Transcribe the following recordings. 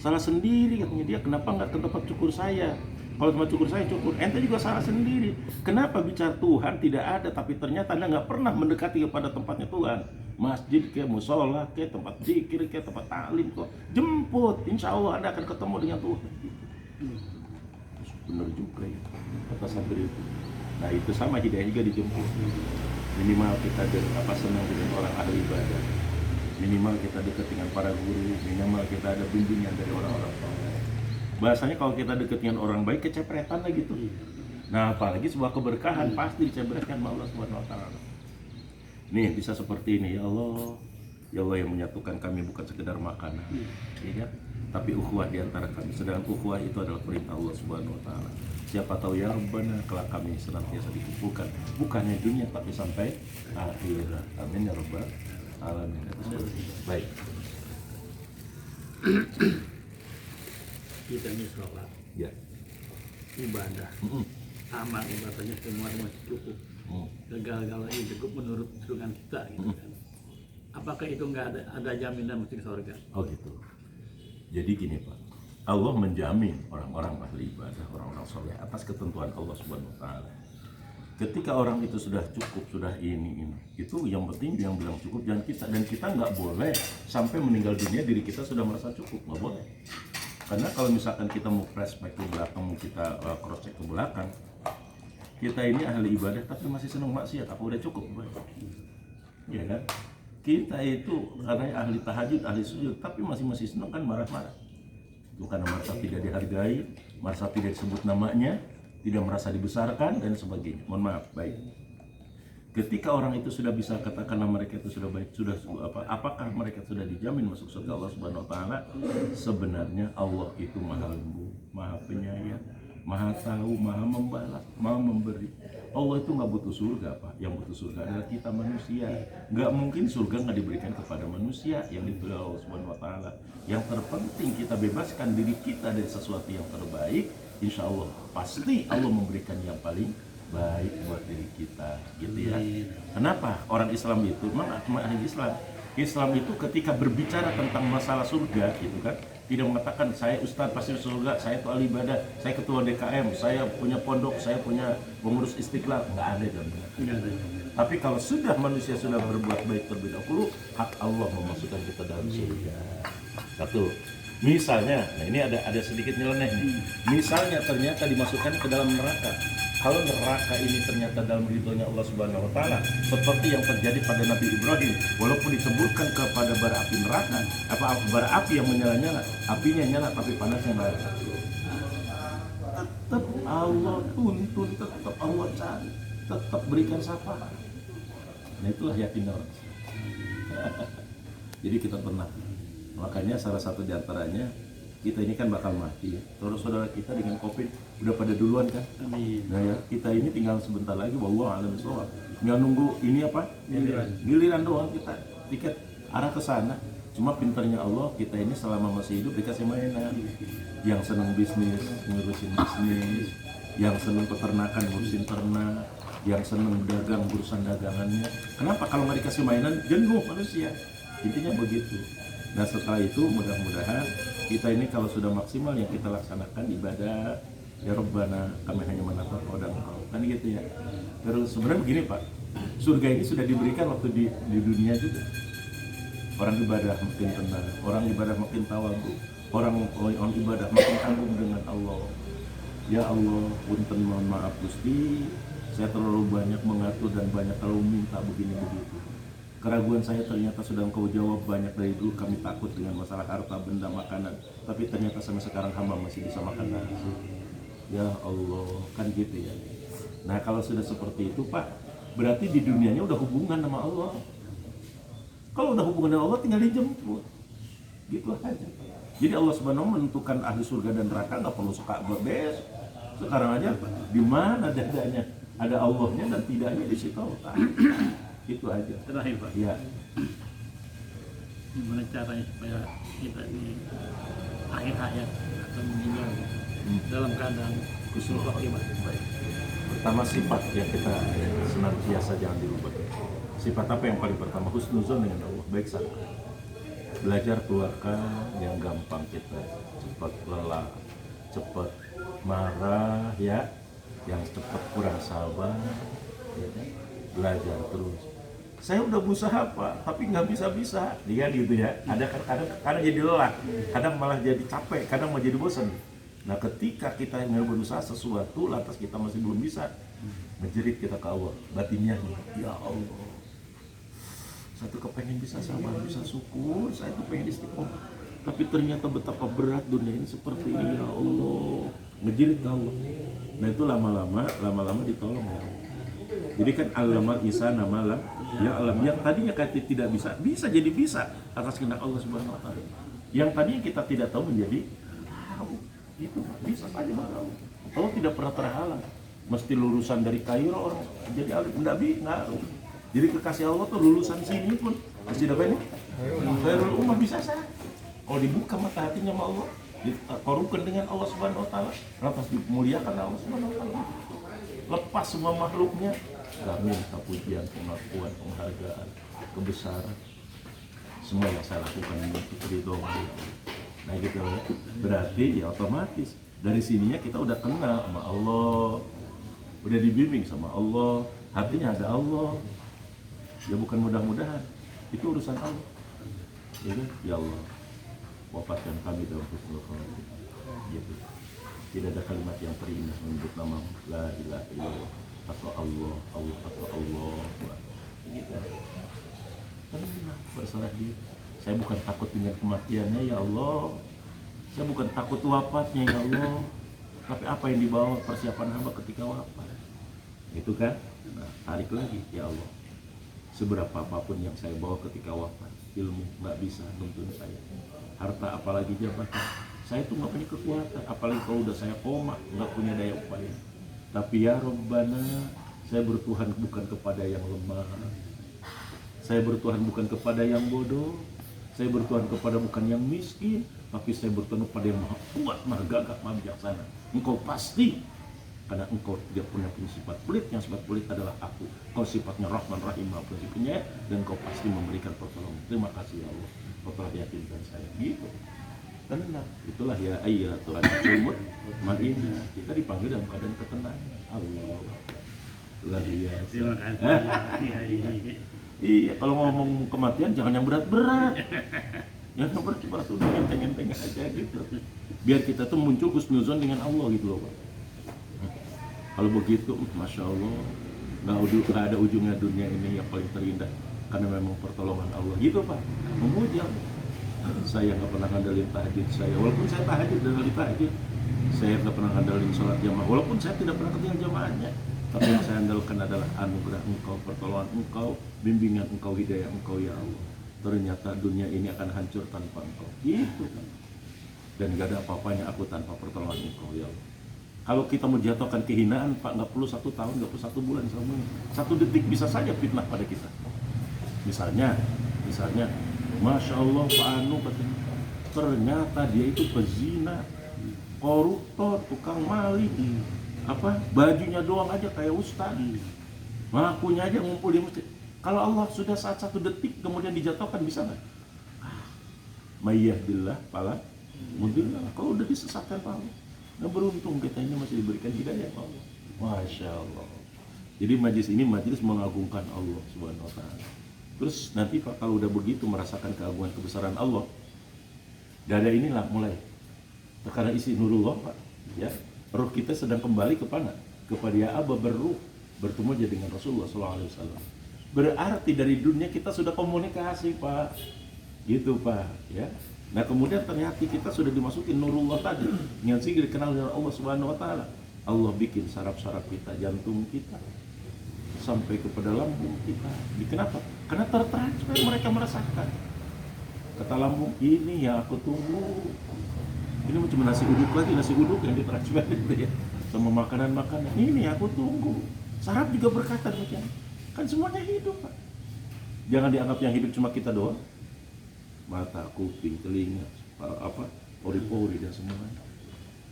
Salah sendiri katanya dia, kenapa nggak ke tempat cukur saya? Kalau tempat cukur saya cukur, ente juga salah sendiri. Kenapa bicara Tuhan tidak ada, tapi ternyata anda nggak pernah mendekati kepada tempatnya Tuhan. Masjid ke, musola ke, tempat zikir ke, tempat taklim kok. Jemput, insya Allah anda akan ketemu dengan Tuhan. Benar juga ya, kata santri itu. Nah itu sama hidayah juga dijemput. Minimal kita senang dengan orang ahli ibadah. Minimal kita dekat dengan para guru. Minimal kita ada bimbingan dari orang-orang tua. Bahasanya kalau kita dekat dengan orang baik kecepretan lah gitu. Nah apalagi sebuah keberkahan pasti dicepretkan sama Allah Subhanahu Wa Taala. Nih bisa seperti ini, ya Allah yang menyatukan kami bukan sekedar makanan, ya kan? Tapi ukhuwah di antara kami. Sedangkan ukhuwah itu adalah perintah Allah Subhanahu Wa Taala. Siapa tahu ya Rabbana kelak kami senantiasa dikumpulkan, bukannya dunia tapi sampai akhirat. Amin ya Rabbal alamin. Baik. Kita ini sholat, Ya. ibadah, amal ibadahnya semua masih cukup. Segala-galanya cukup menurut hitungan kita, gitu kan. Apakah itu nggak ada jaminan mesti ke surga? Oh gitu. Jadi gini Pak, Allah menjamin orang-orang ahli ibadah, orang-orang soleh atas ketentuan Allah Subhanahu Wa Taala. Ketika orang itu sudah cukup, sudah ini, itu yang penting yang bilang cukup jangan kita, dan kita nggak boleh sampai meninggal dunia diri kita sudah merasa cukup, nggak boleh. Karena kalau misalkan kita mau flashback ke belakang, mau kita cross check ke belakang, kita ini ahli ibadah tapi masih senang maksiat, apa udah cukup? Ya kan? Kita itu karena ahli tahajud, ahli sujud, tapi masih senang kan marah-marah. Itu karena merasa tidak dihargai, merasa tidak disebut namanya, tidak merasa dibesarkan dan sebagainya. Mohon maaf, baik. Ketika orang itu sudah bisa katakan mereka itu sudah baik, apakah mereka sudah dijamin masuk surga Allah Subhanahu Wa Taala? Sebenarnya Allah itu maha lembut, maha penyayang, maha tahu, maha membalas, maha memberi. Allah itu nggak butuh surga, Pak. Yang butuh surga adalah kita manusia. Nggak mungkin surga nggak diberikan kepada manusia yang dipilih Allah Subhanahu Wa Taala. Yang terpenting kita bebaskan diri kita dari sesuatu yang terbaik. Insya Allah pasti Allah memberikan yang paling baik buat diri kita, gitu ya. Kenapa orang Islam itu, memang ahli Islam itu ketika berbicara tentang masalah surga, gitu kan, tidak mengatakan saya ustadz pasti surga, saya itu ahli ibadah, saya ketua DKM, saya punya pondok, saya punya pengurus Istiqlal, nggak ada jaminan. Tapi kalau sudah manusia sudah berbuat baik terlebih dahulu, hak Allah memasukkan kita dalam surga. Satu. Misalnya, nah ini ada sedikit nyeleneh nih. Misalnya ternyata dimasukkan ke dalam neraka. Kalau neraka ini ternyata dalam ridhonya Allah Subhanahu Wa Taala, seperti yang terjadi pada Nabi Ibrahim, walaupun disebutkan kepada bara api neraka, bara api yang menyala-nyala, apinya nyala tapi panasnya nggak ada. Tetap Allah tuntun, tetap Allah cari, tetap berikan syafaat. Nah itulah yakin orang. Jadi kita tenang. Makanya salah satu diantaranya, kita ini kan bakal mati ya. Saudara-saudara kita dengan COVID udah pada duluan kan. Amin. Nah ya, kita ini tinggal sebentar lagi, wallahu a'lam bishawab. Nggak nunggu ini apa? Giliran doang kita tiket arah ke sana. Cuma pintarnya Allah, kita ini selama masih hidup dikasih mainan. Yang senang bisnis, ngurusin bisnis. Yang senang peternakan, ngurusin ternak. Yang senang dagang, urusan dagangannya. Kenapa kalau nggak dikasih mainan, jenuh manusia. Intinya begitu. Nah setelah itu mudah-mudahan kita ini kalau sudah maksimal yang kita laksanakan ibadah, ya Rabbana kami hanya menatap pada Engkau, kan gitu ya. Terus sebenarnya begini Pak, surga ini sudah diberikan waktu di dunia juga. Orang ibadah makin tenang, orang ibadah makin tawadhu, orang ibadah makin kagum dengan Allah. Ya Allah, punten mohon maaf Gusti, saya terlalu banyak mengatur dan banyak terlalu minta begini begitu. Keraguan saya ternyata sudah Engkau jawab. Banyak dari dulu kami takut dengan masalah harta, benda, makanan, tapi ternyata sampai sekarang hamba masih bisa makan nasi. Ya Allah, kan gitu ya. Nah kalau sudah seperti itu Pak, berarti di dunianya udah hubungan sama Allah. Kalau udah hubungan dengan Allah tinggal dijemput, gitu aja. Jadi Allah Subhanahu menentukan ahli surga dan neraka nggak perlu suka berbes. Sekarang aja di mana dadanya ada Allahnya dan tidaknya di situ. Itu aja. Terakhir Pak. Ya. Gimana caranya supaya kita ini akhir hayat atau meninggal dalam keadaan Husnul khotimah? Baik. Pertama sifat yang kita senantiasa jangan dirubah. Sifat apa yang paling pertama? Husnuzon dengan Allah, baik sangka. Belajar keluarkan yang gampang kita cepat lelah, cepat marah ya, yang cepat kurang sabar, ya kan? Belajar terus. Saya udah berusaha Pak, tapi nggak bisa-bisa. Dia gitu ya. Ada kadang jadi lelah, kadang malah jadi capek, kadang mau jadi bosan. Nah ketika kita yang berusaha sesuatu, lantas kita masih belum bisa, menjerit kita ke Allah, batinnya, ya Allah. Saya tuh kepengen bisa sabar, bisa syukur, saya tuh pengen istiqomah. Tapi ternyata betapa berat dunia ini seperti ini, ya Allah. Ngejerit ke Allah. Nah itu lama-lama ditolong ya. Jadi kan alamal insana malam ya alam yang tadinya kata tidak bisa jadi bisa atas kehendak Allah Subhanahu wa taala. Yang tadinya kita tidak tahu menjadi tahu. Itu bisa saja tahu. Allah tidak pernah terhalang. Mesti lulusan dari Kairo orang jadi alim, enggak bisa. Jadi kekasih Allah tuh lulusan sini pun masih dapat ini. Khairul ummah bisa saja. Kalau dibuka mata hatinya sama Allah, dikorukan dengan Allah Subhanahu wa taala, lantas dimuliakan Allah Subhanahu wa taala. Lepas semua makhluknya, gak minta pujian, pengakuan, penghargaan, kebesaran. Semua yang saya lakukan untuk ridho Allah. Nah gitu ya. Berarti ya otomatis dari sininya kita udah kenal sama Allah, udah dibimbing sama Allah, hatinya ada Allah. Ya bukan mudah-mudahan, itu urusan Allah. Ya, kan? Ya Allah, wafatkan kami dalam husnul khotimah. Gitu. Tidak ada kalimat yang terindah menyebut nama la ilaha illallah atau Allah atau Allah. Gitu. Berserah diri. Saya bukan takut dengan kematiannya ya Allah. Saya bukan takut wafatnya ya Allah. Tapi apa yang dibawa persiapan hamba ketika wafat? Itu kan? Nah, tarik lagi ya Allah. Seberapa apapun yang saya bawa ketika wafat, ilmu nggak bisa nuntun saya. Harta apalagi jabatan, saya tuh nggak punya kekuatan. Apalagi kalau udah saya koma, nggak punya daya upaya. Tapi ya Rabbana, saya bertuhan bukan kepada yang lemah. Saya bertuhan bukan kepada yang bodoh. Saya bertuhan kepada bukan yang miskin, tapi saya bertuhan kepada yang maha kuat, maha gagah, maha bijaksana. Engkau pasti, karena engkau tidak punya sifat pelit, yang sifat pelit adalah aku. Kau sifatnya Rahman Rahim, maha penyayang, dan kau pasti memberikan pertolongan. Terima kasih ya Allah, kau telah yakinkan saya. Gitu. Tenang, itulah ya Tuhan sumut mainah. Kita dipanggil dalam keadaan ketenangan. Allah luar biasa. Terima kasih. Iya, kalau ngomong kematian jangan yang berat-berat. Yang berat-berat udah enteng-enteng aja gitu. Biar kita tuh muncul husnuzon dengan Allah gitu loh Pak. Kalau begitu, Masya Allah, nggak ada ujungnya dunia ini yang paling terindah. Karena memang pertolongan Allah gitu Pak. Memuji Allah. Saya nggak pernah ngandelin tahajud saya, walaupun saya tahajud dan tahajud. Saya nggak pernah ngandelin sholat jamaah, walaupun saya tidak pernah ketinggalan jamaahnya. Tapi yang saya andalkan adalah anugerah Engkau, pertolongan Engkau, bimbingan Engkau, hidayah Engkau ya Allah. Ternyata dunia ini akan hancur tanpa Engkau. Gitu kan. Dan gak ada apa-apanya aku tanpa pertolongan Engkau ya Allah. Kalau kita menjatuhkan kehinaan Pak, nggak perlu 1 tahun, nggak perlu 1 bulan selamanya. 1 detik bisa saja fitnah pada kita. Misalnya, Masya Allah Pak Anu katanya, ternyata dia itu pezina, koruptor, tukang maling. Bajunya doang aja kayak ustaz, ngakunya aja ngumpul di masjid. Kalau Allah sudah saat 1 detik kemudian dijatuhkan, bisa nggak? Mayyadillah pala mudillah. Kalau udah disesatkan Pak Allah, nah beruntung kita ini masih diberikan hidayah Pak Allah. Masya Allah. Jadi majlis ini majlis mengagungkan Allah Subhanahu wa taala. Terus nanti Pak kalau udah begitu merasakan keagungan kebesaran Allah, dada inilah mulai karena isi nurullah Pak, ya. Ruh kita sedang kembali kepada ya Aba berruh, bertemu aja dengan Rasulullah SAW. Berarti dari dunia kita sudah komunikasi Pak, gitu Pak, ya. Nah kemudian ternyata kita sudah dimasukin nurullah tadi, yang sih dikenal dengan Allah Subhanahu Wa Taala. Allah bikin saraf-saraf kita, jantung kita, sampai kepada lambung kita. Kenapa? Karena tertransfer, mereka merasakan. Kata lambung, ini yang aku tunggu. Ini cuma nasi uduk yang ditransfer gitu ya, sama makanan-makanan. Ini aku tunggu. Saraf juga berkata demikian. Kan semuanya hidup Pak. Jangan dianggap yang hidup cuma kita doang. Mata, kuping, telinga, pori-pori dan semuanya.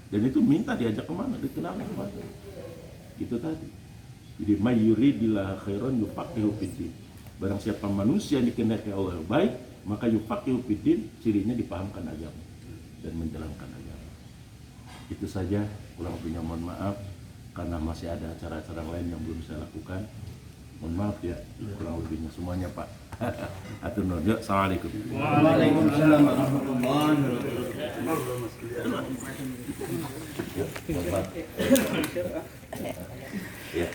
Dan itu minta diajak kemana? Dikenal kemana? Itu tadi. Jadi mayyuridillah khairan yufaqihu fiddin. Barang siapa manusia yang dikehendaki Allah baik, Maka yufaqihu fiddin, cirinya dipahamkan agama dan menjalankan agama. Itu saja, kurang lebihnya mohon maaf karena masih ada acara-acara lain yang belum saya lakukan. Mohon maaf ya, kurang lebihnya semuanya Pak. Atur nuhun. Yuk, assalamualaikum. Waalaikumsalam warahmatullahi wabarakatuh. Yuk, mohon maaf. Ya.